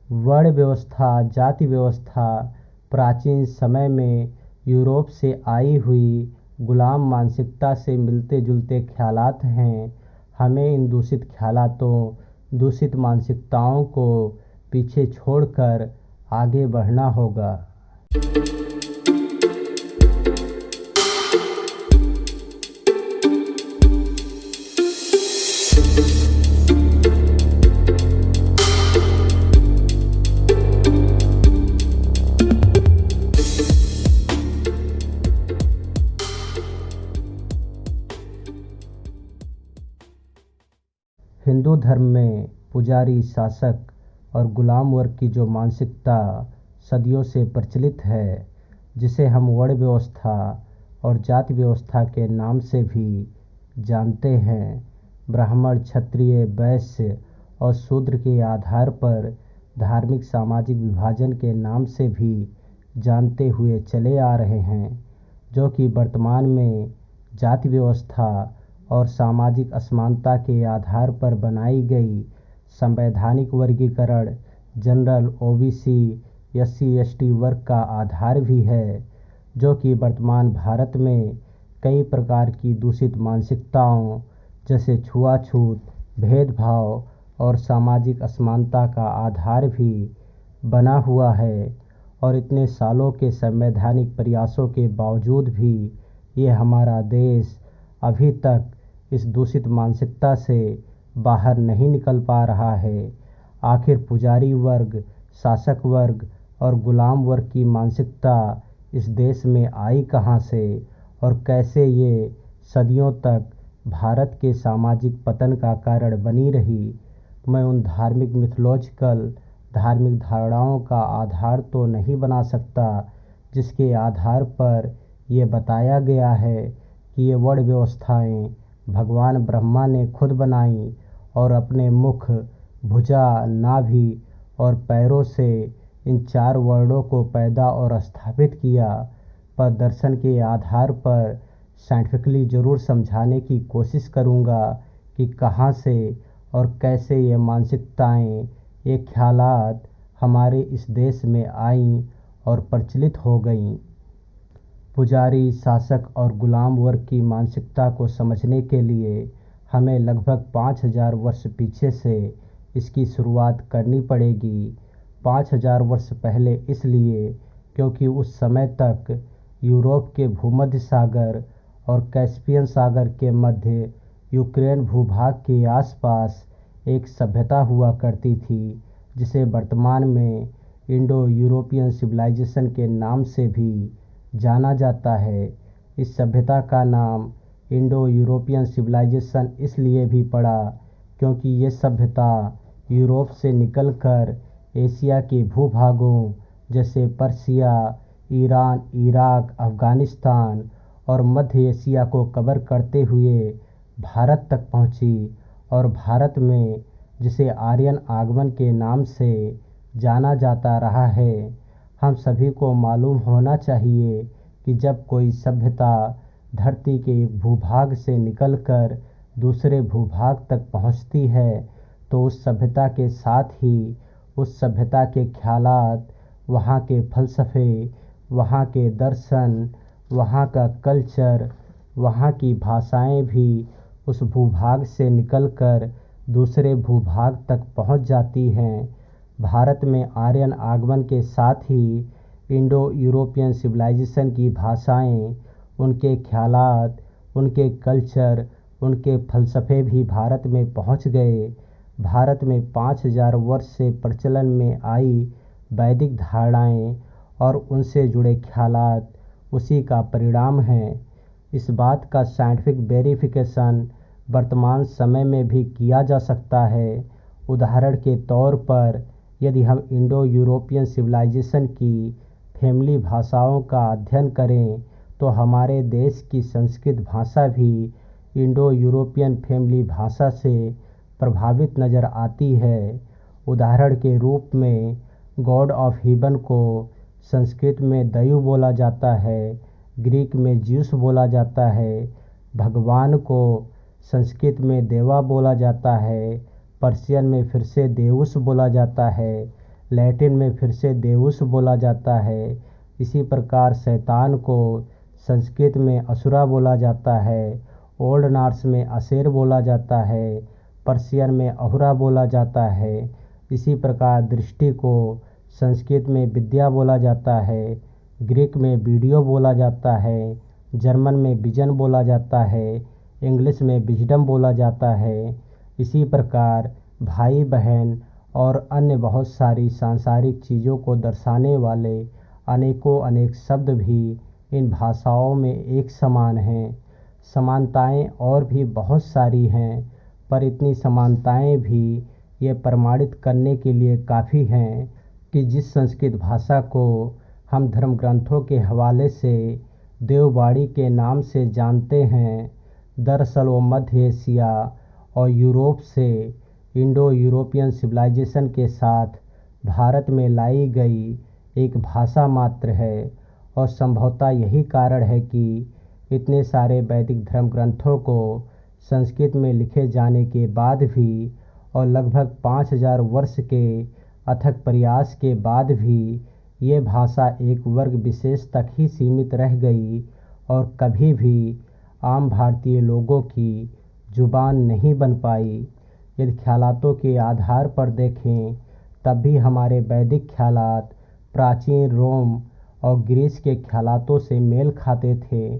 वर्ण व्यवस्था, जाति व्यवस्था प्राचीन समय में यूरोप से आई हुई गुलाम मानसिकता से मिलते जुलते ख्यालात हैं। हमें इन दूषित ख्यालातों, दूषित मानसिकताओं को पीछे छोड़कर आगे बढ़ना होगा। हिंदू धर्म में पुजारी, शासक और गुलाम वर्ग की जो मानसिकता सदियों से प्रचलित है, जिसे हम वर्ण व्यवस्था और जाति व्यवस्था के नाम से भी जानते हैं, ब्राह्मण, क्षत्रिय, वैश्य और शूद्र के आधार पर धार्मिक सामाजिक विभाजन के नाम से भी जानते हुए चले आ रहे हैं, जो कि वर्तमान में जाति व्यवस्था और सामाजिक असमानता के आधार पर बनाई गई संवैधानिक वर्गीकरण जनरल ओबीसी SC ST वर्ग का आधार भी है, जो कि वर्तमान भारत में कई प्रकार की दूषित मानसिकताओं जैसे छुआछूत, भेदभाव और सामाजिक असमानता का आधार भी बना हुआ है। और इतने सालों के संवैधानिक प्रयासों के बावजूद भी ये हमारा देश अभी तक इस दूषित मानसिकता से बाहर नहीं निकल पा रहा है। आखिर पुजारी वर्ग, शासक वर्ग और गुलाम वर्ग की मानसिकता इस देश में आई कहाँ से और कैसे ये सदियों तक भारत के सामाजिक पतन का कारण बनी रही। मैं उन धार्मिक मिथोलॉजिकल धार्मिक धारणाओं का आधार तो नहीं बना सकता जिसके आधार पर ये बताया गया है कि ये वर्ण व्यवस्थाएं भगवान ब्रह्मा ने खुद बनाई और अपने मुख, भुजा, नाभि और पैरों से इन 4 वर्णों को पैदा और स्थापित किया। पर दर्शन के आधार पर साइंटिफिकली ज़रूर समझाने की कोशिश करूँगा कि कहाँ से और कैसे ये मानसिकताएं, ये ख्यालात हमारे इस देश में आईं और प्रचलित हो गईं। पुजारी, शासक और गुलाम वर्ग की मानसिकता को समझने के लिए हमें लगभग 5000 वर्ष पीछे से इसकी शुरुआत करनी पड़ेगी। 5000 वर्ष पहले इसलिए क्योंकि उस समय तक यूरोप के भूमध्य सागर और कैस्पियन सागर के मध्य यूक्रेन भूभाग के आसपास एक सभ्यता हुआ करती थी, जिसे वर्तमान में इंडो यूरोपियन सिविलाइजेशन के नाम से भी जाना जाता है। इस सभ्यता का नाम इंडो यूरोपियन सिविलाइजेशन इसलिए भी पड़ा क्योंकि ये सभ्यता यूरोप से निकलकर एशिया के भूभागों जैसे पर्शिया, ईरान, इराक, अफ़गानिस्तान और मध्य एशिया को कवर करते हुए भारत तक पहुंची और भारत में जिसे आर्यन आगमन के नाम से जाना जाता रहा है। हम सभी को मालूम होना चाहिए कि जब कोई सभ्यता धरती के एक भूभाग से निकलकर दूसरे भूभाग तक पहुंचती है तो उस सभ्यता के साथ ही उस सभ्यता के ख्यालात, वहाँ के फ़लसफ़े, वहाँ के दर्शन, वहाँ का कल्चर, वहाँ की भाषाएं भी उस भूभाग से निकलकर दूसरे भूभाग तक पहुँच जाती हैं। भारत में आर्यन आगमन के साथ ही इंडो यूरोपियन सिविलाइजेशन की भाषाएं, उनके ख्यालात, उनके कल्चर, उनके फ़लसफ़े भी भारत में पहुंच गए। भारत में 5000 वर्ष से प्रचलन में आई वैदिक धारणाएं और उनसे जुड़े ख्यालात उसी का परिणाम हैं। इस बात का साइंटिफिक वेरिफिकेशन वर्तमान समय में भी किया जा सकता है। उदाहरण के तौर पर यदि हम इंडो यूरोपियन सिविलाइजेशन की फैमिली भाषाओं का अध्ययन करें तो हमारे देश की संस्कृत भाषा भी इंडो यूरोपियन फैमिली भाषा से प्रभावित नज़र आती है। उदाहरण के रूप में गॉड ऑफ हेवन को संस्कृत में दयु बोला जाता है, ग्रीक में ज्यूस बोला जाता है, भगवान को संस्कृत में देवा बोला जाता है, पर्शियन में फिर से देउस बोला जाता है, लैटिन में फिर से देउस बोला जाता है। इसी प्रकार शैतान को संस्कृत में असुरा बोला जाता है। ओल्ड नॉर्स में अशेर बोला जाता है। पर्शियन में अहुरा बोला जाता है। इसी प्रकार दृष्टि को संस्कृत में विद्या बोला जाता है। ग्रीक में वीडियो बोला जाता है। जर्मन में विजन बोला जाता है। इंग्लिश में विजडम बोला जाता है। इसी प्रकार भाई बहन और अन्य बहुत सारी सांसारिक चीज़ों को दर्शाने वाले अनेकों अनेक शब्द भी इन भाषाओं में एक समान हैं। समानताएं और भी बहुत सारी हैं, पर इतनी समानताएं भी ये प्रमाणित करने के लिए काफ़ी हैं कि जिस संस्कृत भाषा को हम धर्म ग्रंथों के हवाले से देववाणी के नाम से जानते हैं, दरअसल वो मध्य एशिया और यूरोप से इंडो यूरोपियन सिविलाइजेशन के साथ भारत में लाई गई एक भाषा मात्र है। और संभवतः यही कारण है कि इतने सारे वैदिक धर्म ग्रंथों को संस्कृत में लिखे जाने के बाद भी और लगभग 5000 वर्ष के अथक प्रयास के बाद भी ये भाषा एक वर्ग विशेष तक ही सीमित रह गई और कभी भी आम भारतीय लोगों की जुबान नहीं बन पाई। यदि ख्यालातों के आधार पर देखें तब भी हमारे वैदिक ख्यालात प्राचीन रोम और ग्रीस के ख्यालातों से मेल खाते थे।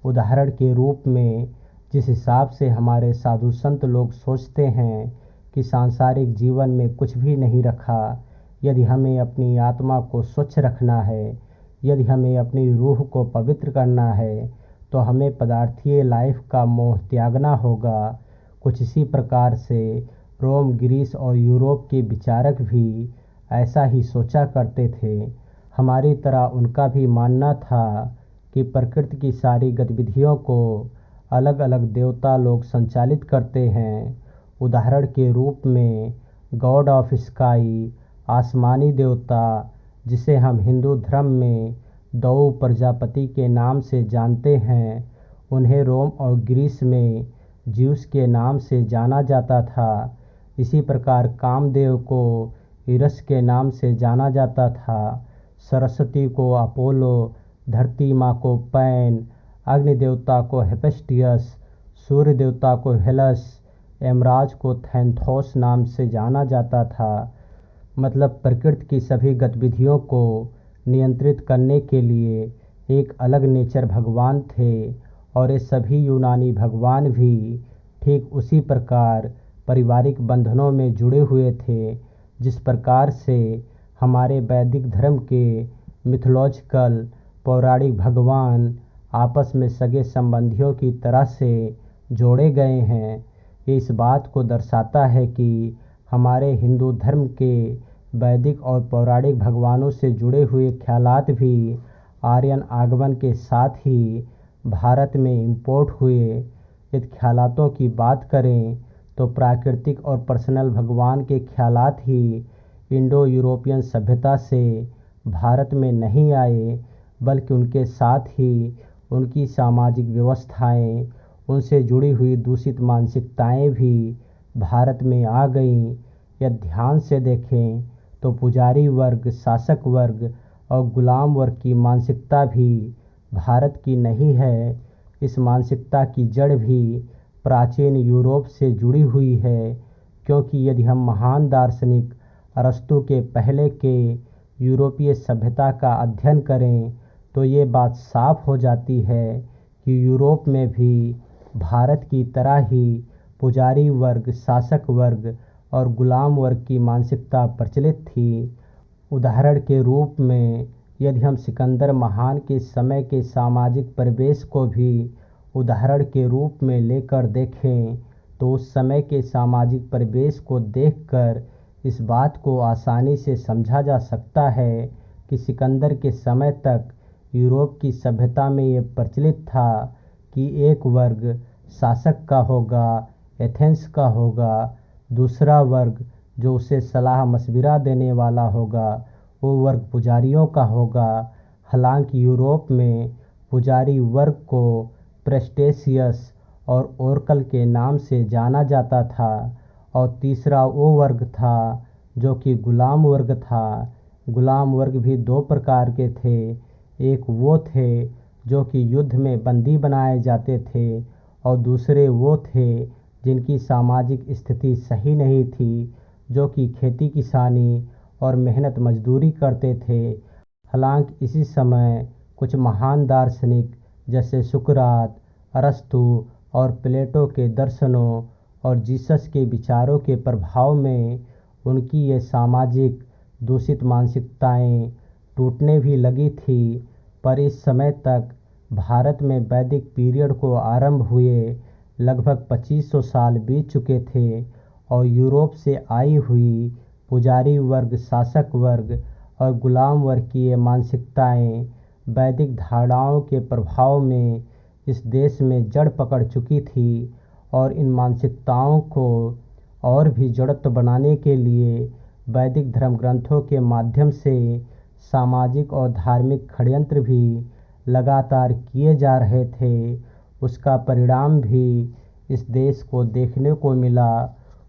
उदाहरण के रूप में जिस हिसाब से हमारे साधु संत लोग सोचते हैं कि सांसारिक जीवन में कुछ भी नहीं रखा, यदि हमें अपनी आत्मा को स्वच्छ रखना है, यदि हमें अपनी रूह को पवित्र करना है, तो हमें पदार्थीय लाइफ का मोह त्यागना होगा। कुछ इसी प्रकार से रोम, ग्रीस और यूरोप के विचारक भी ऐसा ही सोचा करते थे। हमारी तरह उनका भी मानना था कि प्रकृति की सारी गतिविधियों को अलग अलग देवता लोग संचालित करते हैं। उदाहरण के रूप में गॉड ऑफ स्काई, आसमानी देवता, जिसे हम हिंदू धर्म में दौ प्रजापति के नाम से जानते हैं, उन्हें रोम और ग्रीस में ज्यूस के नाम से जाना जाता था। इसी प्रकार कामदेव को इरस के नाम से जाना जाता था। सरस्वती को अपोलो, धरती माँ को पैन, अग्नि देवता को हेफेस्टियस, सूर्य देवता को हेलस, यमराज को थैंथोस नाम से जाना जाता था। मतलब प्रकृति की सभी गतिविधियों को नियंत्रित करने के लिए एक अलग नेचर भगवान थे और ये सभी यूनानी भगवान भी ठीक उसी प्रकार पारिवारिक बंधनों में जुड़े हुए थे जिस प्रकार से हमारे वैदिक धर्म के मिथोलॉजिकल पौराणिक भगवान आपस में सगे संबंधियों की तरह से जोड़े गए हैं। ये इस बात को दर्शाता है कि हमारे हिंदू धर्म के वैदिक और पौराणिक भगवानों से जुड़े हुए ख्यालात भी आर्यन आगमन के साथ ही भारत में इंपोर्ट हुए। यदि ख्यालातों की बात करें तो प्राकृतिक और पर्सनल भगवान के ख्यालात ही इंडो यूरोपियन सभ्यता से भारत में नहीं आए, बल्कि उनके साथ ही उनकी सामाजिक व्यवस्थाएं, उनसे जुड़ी हुई दूषित मानसिकताएं भी भारत में आ गईं। यदि ध्यान से देखें तो पुजारी वर्ग, शासक वर्ग और गुलाम वर्ग की मानसिकता भी भारत की नहीं है। इस मानसिकता की जड़ भी प्राचीन यूरोप से जुड़ी हुई है, क्योंकि यदि हम महान दार्शनिक अरस्तु के पहले के यूरोपीय सभ्यता का अध्ययन करें तो ये बात साफ हो जाती है कि यूरोप में भी भारत की तरह ही पुजारी वर्ग, शासक वर्ग और गुलाम वर्ग की मानसिकता प्रचलित थी। उदाहरण के रूप में यदि हम सिकंदर महान के समय के सामाजिक परिवेश को भी उदाहरण के रूप में लेकर देखें तो उस समय के सामाजिक परिवेश को देखकर इस बात को आसानी से समझा जा सकता है कि सिकंदर के समय तक यूरोप की सभ्यता में ये प्रचलित था कि एक वर्ग शासक का होगा, एथेंस का होगा, दूसरा वर्ग जो उसे सलाह मशविरा देने वाला होगा वो वर्ग पुजारियों का होगा। हालांकि यूरोप में पुजारी वर्ग को प्रेस्टेशियस और ओरकल के नाम से जाना जाता था और तीसरा वो वर्ग था जो कि गुलाम वर्ग था। गुलाम वर्ग भी दो प्रकार के थे। एक वो थे जो कि युद्ध में बंदी बनाए जाते थे और दूसरे वो थे जिनकी सामाजिक स्थिति सही नहीं थी, जो कि खेती किसानी और मेहनत मजदूरी करते थे। हालांकि इसी समय कुछ महान दार्शनिक जैसे सुकरात, अरस्तु और प्लेटो के दर्शनों और जीसस के विचारों के प्रभाव में उनकी ये सामाजिक दूषित मानसिकताएं टूटने भी लगी थी। पर इस समय तक भारत में वैदिक पीरियड को आरंभ हुए लगभग 2500 साल बीत चुके थे और यूरोप से आई हुई पुजारी वर्ग, शासक वर्ग और गुलाम वर्ग की ये मानसिकताएं वैदिक धारणाओं के प्रभाव में इस देश में जड़ पकड़ चुकी थी और इन मानसिकताओं को और भी जड़त्व बनाने के लिए वैदिक धर्म ग्रंथों के माध्यम से सामाजिक और धार्मिक षड्यंत्र भी लगातार किए जा रहे थे। उसका परिणाम भी इस देश को देखने को मिला।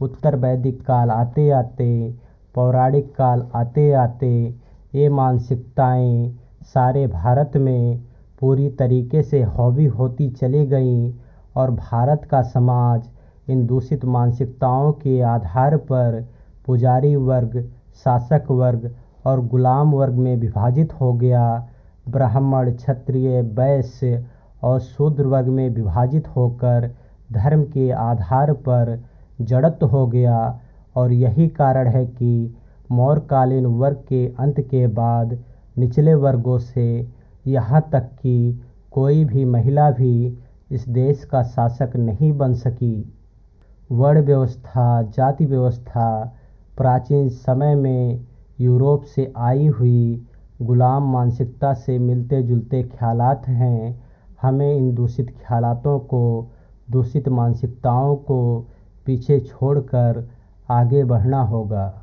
उत्तर वैदिक काल आते आते, पौराणिक काल आते आते ये मानसिकताएं सारे भारत में पूरी तरीके से हावी होती चली गईं और भारत का समाज इन दूषित मानसिकताओं के आधार पर पुजारी वर्ग, शासक वर्ग और गुलाम वर्ग में विभाजित हो गया। ब्राह्मण, क्षत्रिय, वैश्य और शूद्र वर्ग में विभाजित होकर धर्म के आधार पर जड़त्व हो गया। और यही कारण है कि मौर्यकालीन वर्ग के अंत के बाद निचले वर्गों से यहाँ तक कि कोई भी महिला भी इस देश का शासक नहीं बन सकी। वर्ण व्यवस्था, जाति व्यवस्था प्राचीन समय में यूरोप से आई हुई गुलाम मानसिकता से मिलते जुलते ख्यालात हैं। हमें इन दूषित ख्यालातों को, दूषित मानसिकताओं को पीछे छोड़कर आगे बढ़ना होगा।